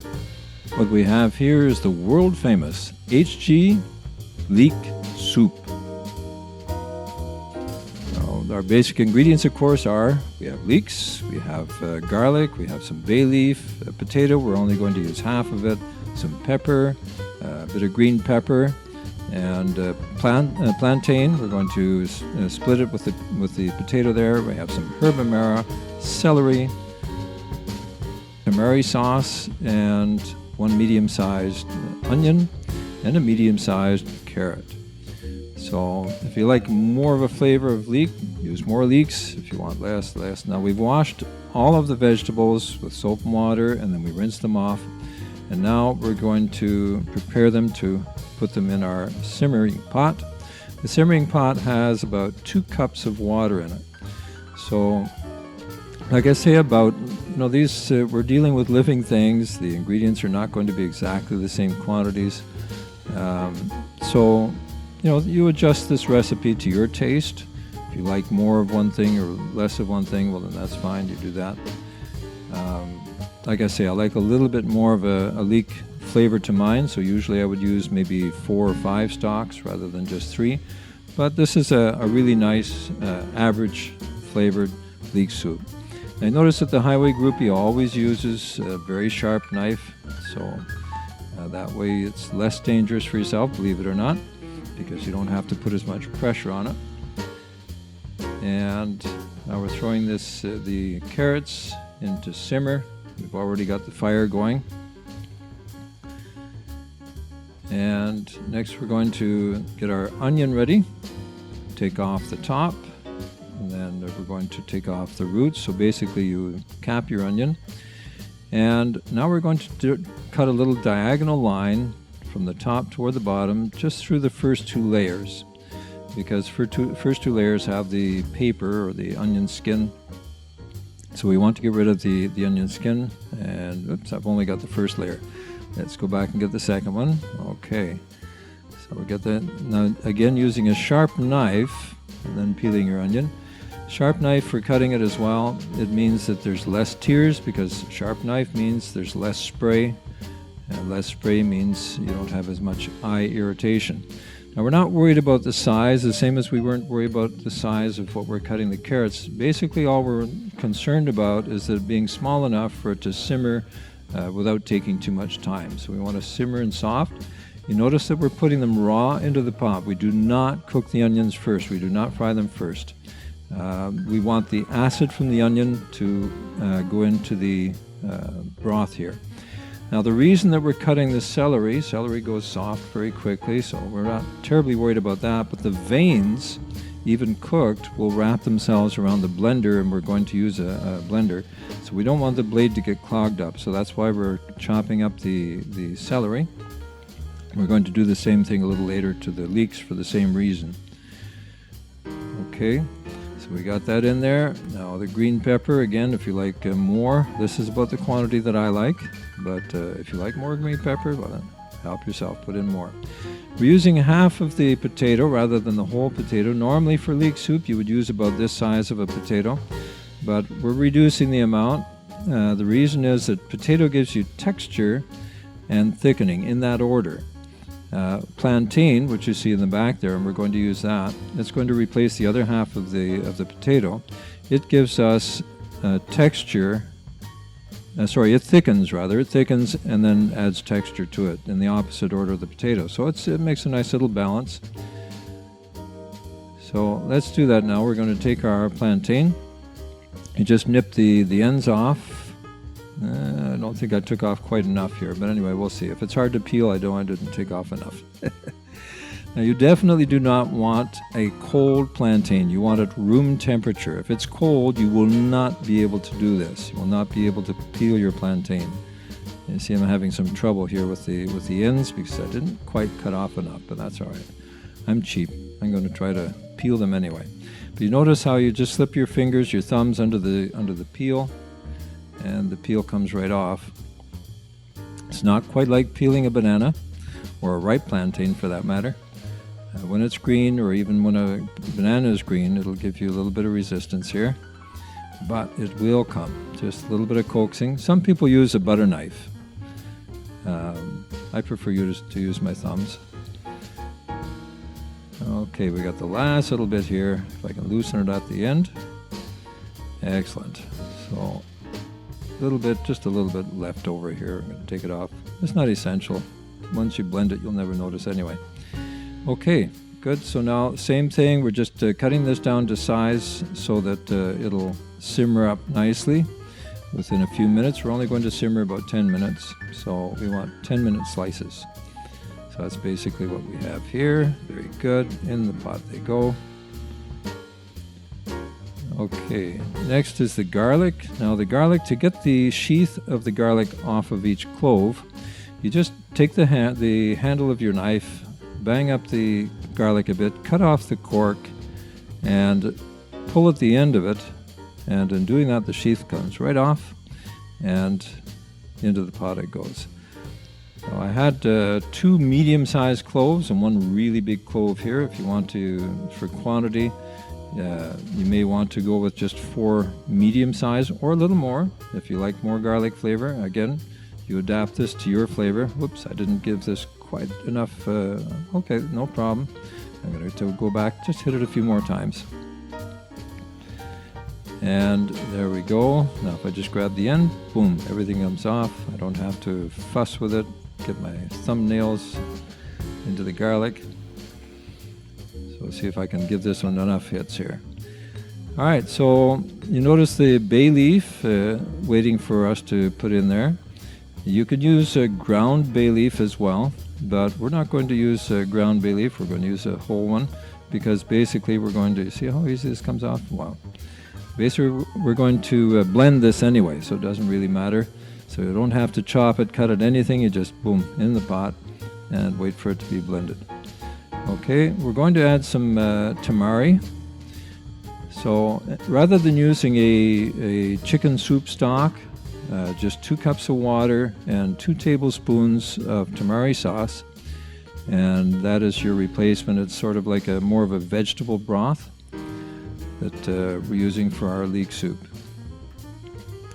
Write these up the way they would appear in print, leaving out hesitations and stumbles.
What we have here is the world-famous HG Leek soup. Now, our basic ingredients, of course, are we have leeks, we have garlic, we have some bay leaf, a potato, we're only going to use half of it, some pepper, a bit of green pepper, and plantain. We're going to split it with the potato there. We have some herb amara, celery, tamari sauce, and one medium-sized onion, and a medium-sized carrot. So if you like more of a flavor of leek, use more leeks. If you want less. Now we've washed all of the vegetables with soap and water, and then we rinse them off. And now we're going to prepare them to put them in our simmering pot. The simmering pot has about 2 cups of water in it. So, like I say about, these, we're dealing with living things. The ingredients are not going to be exactly the same quantities. So, you adjust this recipe to your taste. If you like more of one thing or less of one thing, well, then that's fine. You do that. Like I say, I like a little bit more of a leek flavor to mine, so usually I would use maybe 4 or 5 stalks rather than just 3. But this is a really nice, average flavored leek soup. I notice that the highway groupie always uses a very sharp knife, so that way it's less dangerous for yourself, believe it or not, because you don't have to put as much pressure on it. And now we're throwing the carrots into simmer. We've already got the fire going. And next we're going to get our onion ready. Take off the top, and then we're going to take off the roots. So basically you cap your onion. And now we're going to cut a little diagonal line from the top toward the bottom, just through the first 2 layers. Because first 2 layers have the paper or the onion skin. So we want to get rid of the onion skin, and oops, I've only got the first layer. Let's go back and get the second one. Okay, so we get that. Now again, using a sharp knife, and then peeling your onion. Sharp knife for cutting it as well. It means that there's less tears, because sharp knife means there's less spray, and less spray means you don't have as much eye irritation. Now we're not worried about the size, the same as we weren't worried about the size of what we're cutting the carrots. Basically all we're concerned about is that it being small enough for it to simmer without taking too much time. So we want to simmer and soft. You notice that we're putting them raw into the pot. We do not cook the onions first. We do not fry them first. We want the acid from the onion to go into the broth here. Now the reason that we're cutting the celery goes soft very quickly, so we're not terribly worried about that, but the veins, even cooked, will wrap themselves around the blender, and we're going to use a blender. So we don't want the blade to get clogged up, so that's why we're chopping up the celery. We're going to do the same thing a little later to the leeks for the same reason. Okay. So we got that in there. Now the green pepper, again, if you like more, this is about the quantity that I like. But if you like more green pepper, well then help yourself, put in more. We're using half of the potato rather than the whole potato. Normally for leek soup you would use about this size of a potato, but we're reducing the amount. The reason is that potato gives you texture and thickening in that order. Plantain, which you see in the back there, and we're going to use that. It's going to replace the other half of the potato. It gives us texture. It thickens rather. It thickens and then adds texture to it in the opposite order of the potato. So it makes a nice little balance. So let's do that now. We're going to take our plantain. You just nip the ends off. I don't think I took off quite enough here, but anyway, we'll see. If it's hard to peel, I didn't take off enough. Now, you definitely do not want a cold plantain. You want it room temperature. If it's cold, you will not be able to do this. You will not be able to peel your plantain. You see, I'm having some trouble here with the ends because I didn't quite cut off enough, but that's all right. I'm cheap. I'm going to try to peel them anyway. But you notice how you just slip your fingers, your thumbs under the peel, and the peel comes right off. It's not quite like peeling a banana, or a ripe plantain for that matter. When it's green, or even when a banana is green, it'll give you a little bit of resistance here, but it will come. Just a little bit of coaxing. Some people use a butter knife. I prefer to use my thumbs. Okay, we got the last little bit here. If I can loosen it at the end. Excellent. So just a little bit left over here. I'm going to take it off. It's not essential. Once you blend it, you'll never notice anyway. Okay, good. So now, same thing. We're just cutting this down to size so that it'll simmer up nicely within a few minutes. We're only going to simmer about 10 minutes, so we want 10-minute slices. So that's basically what we have here. Very good. In the pot they go. Okay, next is the garlic. Now the garlic, to get the sheath of the garlic off of each clove, you just take the handle of your knife, bang up the garlic a bit, cut off the cork, and pull at the end of it. And in doing that, the sheath comes right off, and into the pot it goes. So I had 2 medium-sized cloves and 1 really big clove here. If you want to, for quantity, you may want to go with just 4 medium-sized or a little more if you like more garlic flavor. Again, you adapt this to your flavor. Whoops, I didn't give this quite enough. Okay, no problem. I'm going to go back, just hit it a few more times. And there we go. Now if I just grab the end, boom, everything comes off. I don't have to fuss with it. Get my thumbnails into the garlic. So let's see if I can give this one enough hits here. All right, so you notice the bay leaf waiting for us to put in there. You could use a ground bay leaf as well, but we're not going to use a ground bay leaf. We're going to use a whole one because basically we're going to, see how easy this comes off? Wow. Basically, we're going to blend this anyway, so it doesn't really matter. So you don't have to chop it, cut it, anything. You just, boom, in the pot and wait for it to be blended. Okay, we're going to add some tamari. So rather than using a chicken soup stock, just 2 cups of water and 2 tablespoons of tamari sauce. And that is your replacement. It's sort of like more of a vegetable broth that we're using for our leek soup.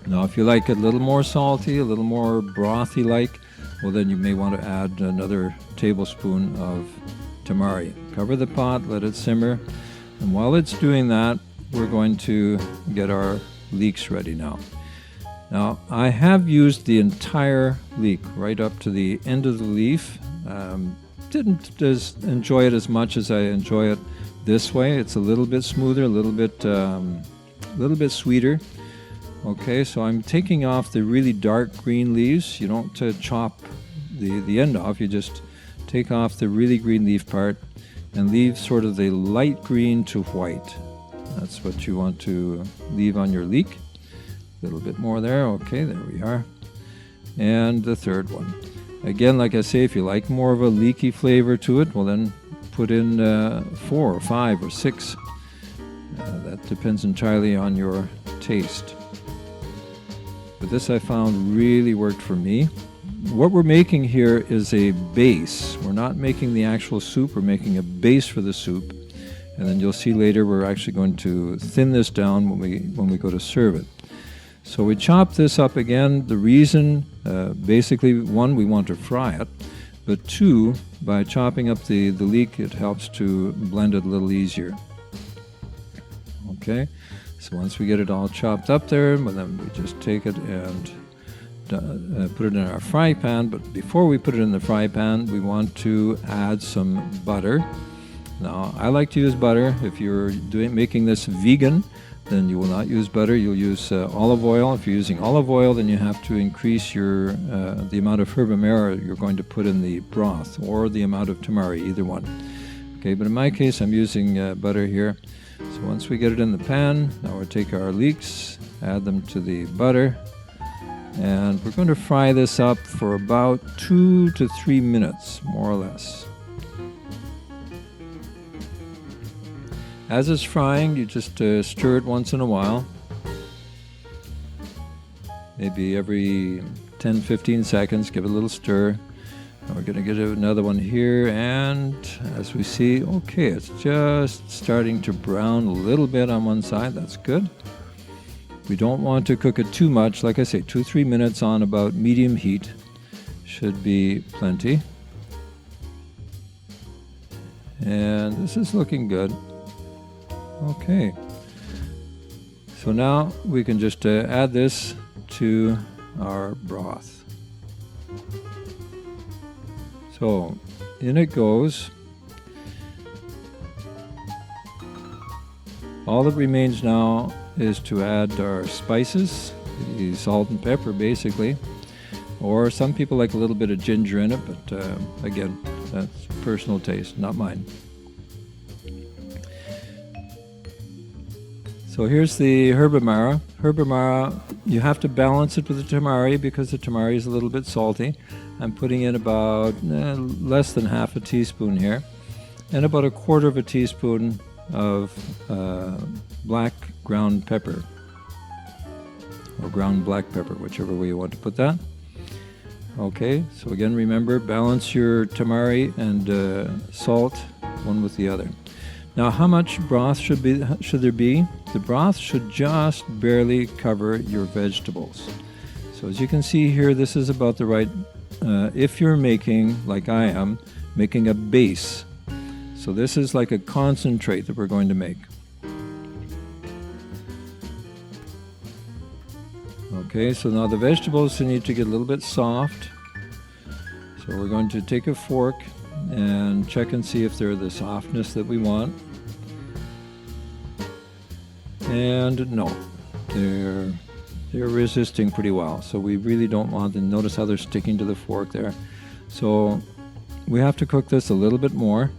Now if you like it a little more salty, a little more brothy like, well then you may want to add another tablespoon of tamari. Cover the pot, let it simmer, and while it's doing that, we're going to get our leeks ready now. Now I have used the entire leek right up to the end of the leaf. Didn't enjoy it as much as I enjoy it this way. It's a little bit smoother, a little bit sweeter. Okay, so I'm taking off the really dark green leaves. You don't chop the end off, you just take off the really green leaf part and leave sort of the light green to white. That's what you want to leave on your leek. A little bit more there. Okay, there we are. And the third one. Again, like I say, if you like more of a leaky flavor to it, well then put in 4 or 5 or 6. That depends entirely on your taste. But this I found really worked for me. What we're making here is a base. We're not making the actual soup, we're making a base for the soup. And then you'll see later we're actually going to thin this down when we go to serve it. So we chop this up again. The reason, basically, 1, we want to fry it, but 2, by chopping up the leek, it helps to blend it a little easier. Okay, so once we get it all chopped up there, then we just take it and put it in our fry pan. But before we put it in the fry pan, we want to add some butter. Now, I like to use butter. If you're making this vegan, then you will not use butter. You'll use olive oil. If you're using olive oil, then you have to increase the amount of herb amara you're going to put in the broth, or the amount of tamari, either one. Okay, but in my case, I'm using butter here. So once we get it in the pan, now we'll take our leeks, add them to the butter, and we're going to fry this up for about 2 to 3 minutes, more or less. As it's frying, you just stir it once in a while. Maybe every 10-15 seconds, give it a little stir. And we're going to get another one here, and as we see, okay, it's just starting to brown a little bit on one side. That's good. We don't want to cook it too much. Like I say, 2-3 minutes on about medium heat should be plenty. And this is looking good. Okay. So now we can just add this to our broth. So in it goes. All that remains now is to add our spices, the salt and pepper basically, or some people like a little bit of ginger in it, but again, that's personal taste, not mine. So here's the herb amara. Herb amara, you have to balance it with the tamari because the tamari is a little bit salty. I'm putting in about less than half a teaspoon here, and about 1/4 teaspoon of black ground pepper, or ground black pepper, whichever way you want to put that. Okay, so again, remember, balance your tamari and salt one with the other. Now, how much broth should there be? The broth should just barely cover your vegetables. So as you can see here, this is about the right, if you're making, like I am, making a base. So this is like a concentrate that we're going to make. Okay, so now the vegetables need to get a little bit soft. So we're going to take a fork and check and see if they're the softness that we want. And no, they're resisting pretty well. So we really don't want them. Notice how they're sticking to the fork there. So we have to cook this a little bit more.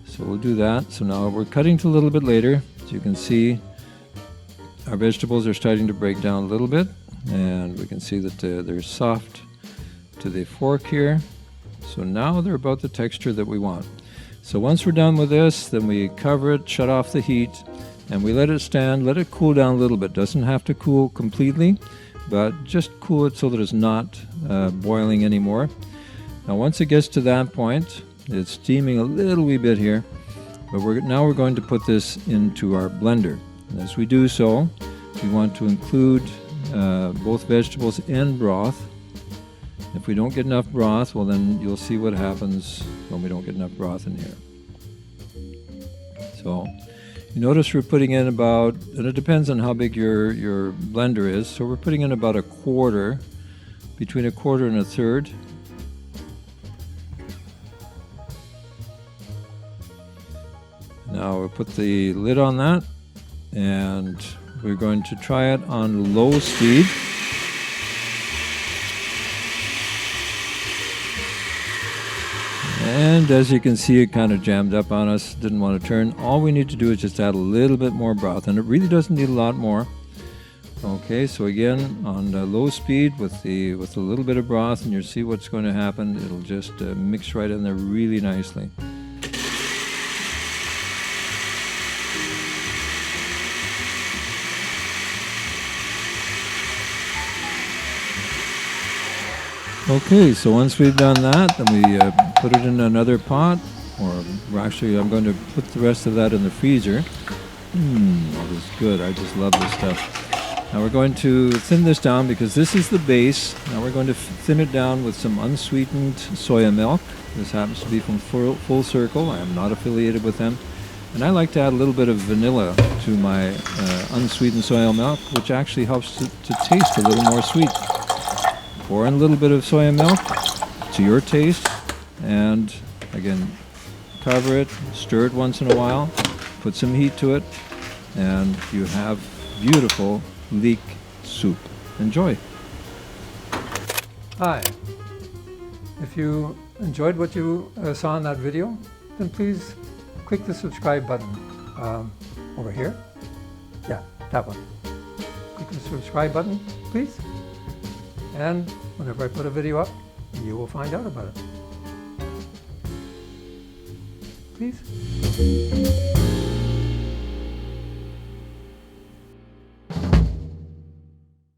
So we'll do that. So now we're cutting to a little bit later. As you can see, our vegetables are starting to break down a little bit, and we can see that they're soft to the fork here. So now they're about the texture that we want. So once we're done with this, then we cover it, shut off the heat, and we let it stand, let it cool down a little bit. Doesn't have to cool completely, but just cool it so that it's not boiling anymore. Now once it gets to that point, it's steaming a little wee bit here, but now we're going to put this into our blender. And as we do so, we want to include both vegetables and broth. If we don't get enough broth, well then you'll see what happens when we don't get enough broth in here. So you notice we're putting in about, and it depends on how big your blender is, so we're putting in about 1/4, between 1/4 and 1/3. Now we'll put the lid on that, and we're going to try it on low speed. And as you can see, it kind of jammed up on us, didn't want to turn. All we need to do is just add a little bit more broth, and it really doesn't need a lot more. Okay, so again, on low speed with a little bit of broth, and you'll see what's going to happen. It'll just mix right in there really nicely. Okay, so once we've done that, then we put it in another pot, or actually I'm going to put the rest of that in the freezer. That is good. I just love this stuff. Now we're going to thin this down because this is the base. Now we're going to thin it down with some unsweetened soya milk. This happens to be from Full Circle. I am not affiliated with them. And I like to add a little bit of vanilla to my unsweetened soya milk, which actually helps to taste a little more sweet. Pour in a little bit of soya milk to your taste, and again, cover it, stir it once in a while, put some heat to it, and you have beautiful leek soup. Enjoy. Hi. If you enjoyed what you saw in that video, then please click the subscribe button over here. Yeah, that one. Click the subscribe button, please. And whenever I put a video up, you will find out about it. Please.